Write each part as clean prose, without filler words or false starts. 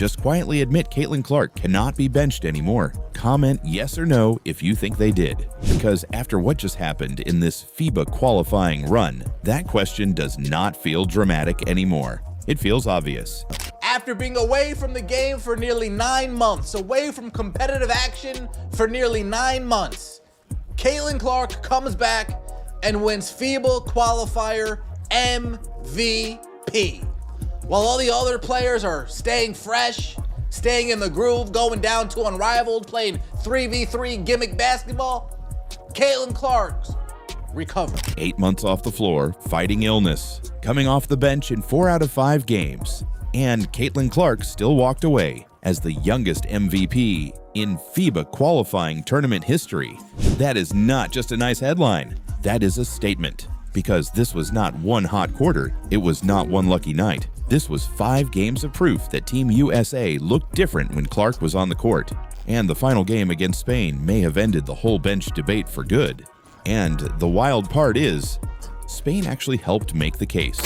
Just quietly admit Caitlin Clark cannot be benched anymore. Comment yes or no if you think they did. Because after what just happened in this FIBA qualifying run, that question does not feel dramatic anymore. It feels obvious. After being away from the game for nearly 9 months, away from competitive action for nearly 9 months, Caitlin Clark comes back and wins FIBA qualifier MVP. While all the other players are staying fresh, staying in the groove, going down to Unrivaled, playing 3v3 gimmick basketball, Caitlin Clark's recovered. 8 months off the floor, fighting illness, coming off the bench in 4 out of 5 games, and Caitlin Clark still walked away as the youngest MVP in FIBA qualifying tournament history. That is not just a nice headline, that is a statement. Because this was not one hot quarter, it was not one lucky night. This was 5 games of proof that Team USA looked different when Clark was on the court. And the final game against Spain may have ended the whole bench debate for good. And the wild part is, Spain actually helped make the case.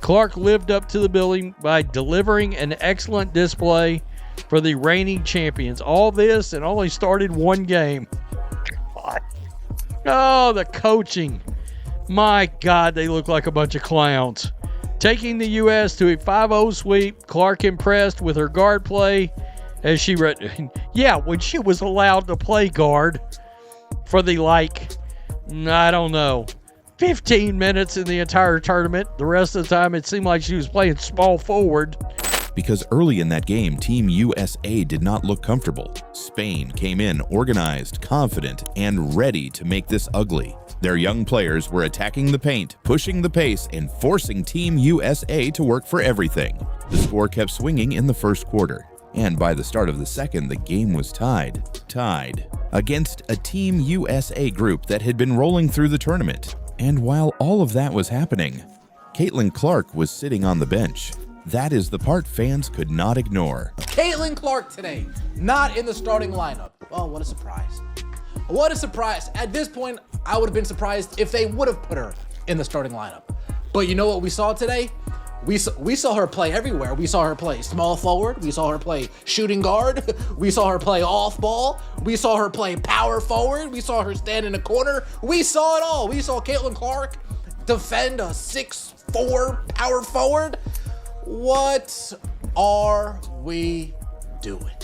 Clark lived up to the billing by delivering an excellent display for the reigning champions. All this and only started 1 game. Oh, the coaching. My God, they look like a bunch of clowns. Taking the U.S. to a 5-0 sweep, Clark impressed with her guard play as she when she was allowed to play guard for the I don't know, 15 minutes in the entire tournament. The rest of the time, it seemed like she was playing small forward. Because early in that game, Team USA did not look comfortable. Spain came in organized, confident, and ready to make this ugly. Their young players were attacking the paint, pushing the pace, and forcing Team USA to work for everything. The score kept swinging in the first quarter, and by the start of the second, the game was tied against a Team USA group that had been rolling through the tournament. And while all of that was happening, Caitlin Clark was sitting on the bench. That is the part fans could not ignore. Caitlin Clark today, not in the starting lineup. Oh, what a surprise. What a surprise. At this point, I would have been surprised if they would have put her in the starting lineup. But you know what we saw today? We saw her play everywhere. We saw her play small forward. We saw her play shooting guard. We saw her play off ball. We saw her play power forward. We saw her stand in a corner. We saw it all. We saw Caitlin Clark defend a 6'4" power forward. What are we doing?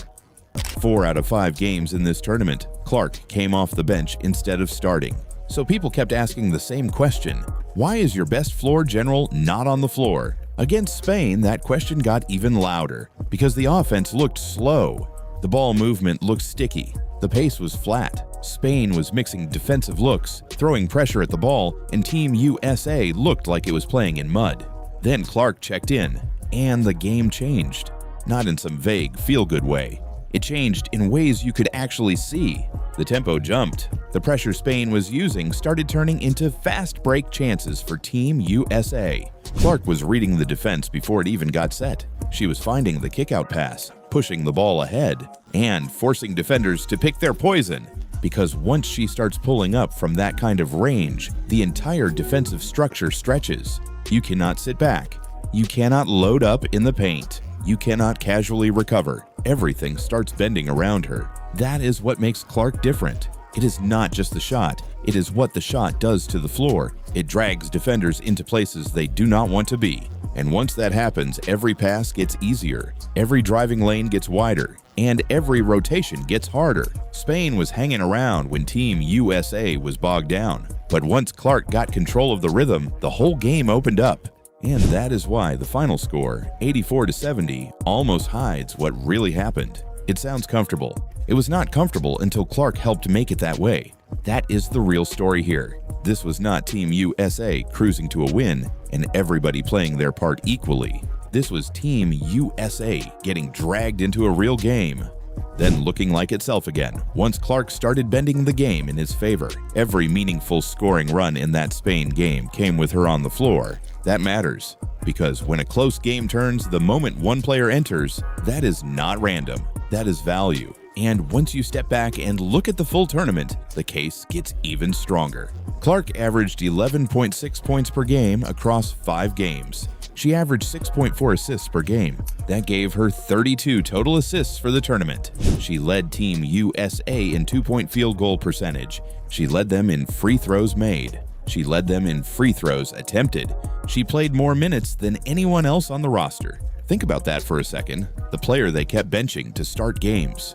4 out of 5 games in this tournament, Clark came off the bench instead of starting. So people kept asking the same question. Why is your best floor general not on the floor? Against Spain, that question got even louder because the offense looked slow. The ball movement looked sticky. The pace was flat. Spain was mixing defensive looks, throwing pressure at the ball, and Team USA looked like it was playing in mud. Then Clark checked in, and the game changed. Not in some vague, feel-good way. It changed in ways you could actually see. The tempo jumped. The pressure Spain was using started turning into fast break chances for Team USA. Clark was reading the defense before it even got set. She was finding the kickout pass, pushing the ball ahead, and forcing defenders to pick their poison. Because once she starts pulling up from that kind of range, the entire defensive structure stretches. You cannot sit back. You cannot load up in the paint. You cannot casually recover. Everything starts bending around her. That is what makes Clark different. It is not just the shot. It is what the shot does to the floor. It drags defenders into places they do not want to be. And once that happens, every pass gets easier, every driving lane gets wider, and every rotation gets harder. Spain was hanging around when Team USA was bogged down. But once Clark got control of the rhythm, the whole game opened up. And that is why the final score, 84-70, almost hides what really happened. It sounds comfortable. It was not comfortable until Clark helped make it that way. That is the real story here. This was not Team USA cruising to a win and everybody playing their part equally. This was Team USA getting dragged into a real game, then looking like itself again. Once Clark started bending the game in his favor, every meaningful scoring run in that Spain game came with her on the floor. That matters, because when a close game turns the moment one player enters, that is not random, that is value. And once you step back and look at the full tournament, the case gets even stronger. Clark averaged 11.6 points per game across 5 games. She averaged 6.4 assists per game. That gave her 32 total assists for the tournament. She led Team USA in two-point field goal percentage. She led them in free throws made. She led them in free throws attempted. She played more minutes than anyone else on the roster. Think about that for a second. The player they kept benching to start games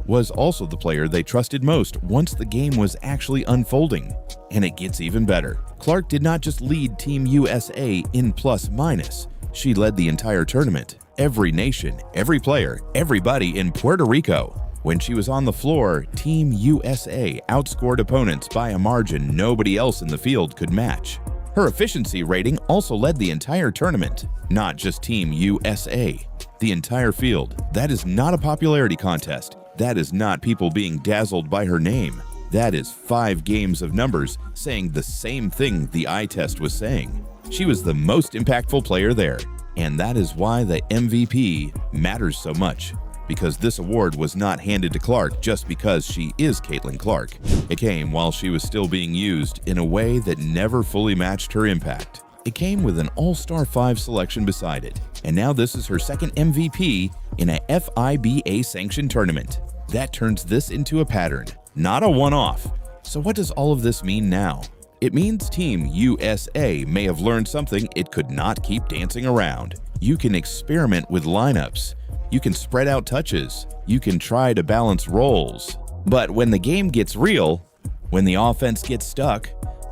was also the player they trusted most once the game was actually unfolding. And it gets even better. Clark did not just lead Team USA in plus-minus. She led the entire tournament. Every nation, every player, everybody in Puerto Rico. When she was on the floor, Team USA outscored opponents by a margin nobody else in the field could match. Her efficiency rating also led the entire tournament, not just Team USA. The entire field. That is not a popularity contest. That is not people being dazzled by her name. That is 5 games of numbers saying the same thing the eye test was saying. She was the most impactful player there, and that is why the MVP matters so much. Because this award was not handed to Clark just because she is Caitlin Clark. It came while she was still being used in a way that never fully matched her impact. It came with an All-Star 5 selection beside it, and now this is her second MVP in a FIBA-sanctioned tournament. That turns this into a pattern, not a one-off. So what does all of this mean now? It means Team USA may have learned something it could not keep dancing around. You can experiment with lineups. You can spread out touches. You can try to balance roles. But when the game gets real, when the offense gets stuck,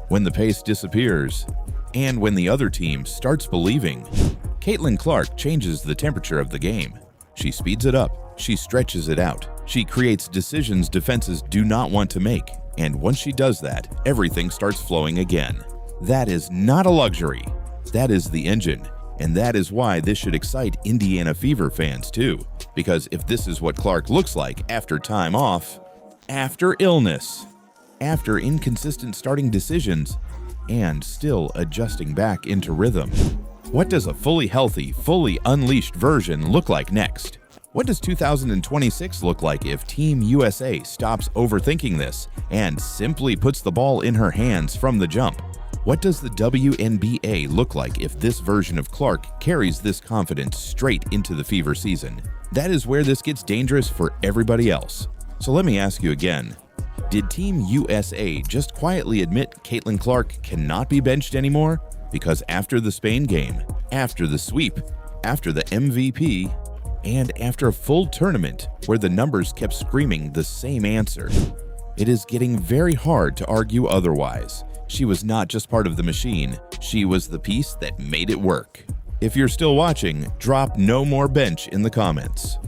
when the pace disappears, and when the other team starts believing, Caitlin Clark changes the temperature of the game. She speeds it up. She stretches it out. She creates decisions defenses do not want to make. And once she does that, everything starts flowing again. That is not a luxury. That is the engine. And that is why this should excite Indiana Fever fans too. Because if this is what Clark looks like after time off, after illness, after inconsistent starting decisions, and still adjusting back into rhythm, what does a fully healthy, fully unleashed version look like next? What does 2026 look like if Team USA stops overthinking this and simply puts the ball in her hands from the jump? What does the WNBA look like if this version of Clark carries this confidence straight into the Fever season? That is where this gets dangerous for everybody else. So let me ask you again. Did Team USA just quietly admit Caitlin Clark cannot be benched anymore? Because after the Spain game, after the sweep, after the MVP, and after a full tournament where the numbers kept screaming the same answer, it is getting very hard to argue otherwise. She was not just part of the machine, she was the piece that made it work. If you're still watching, drop no more bench in the comments.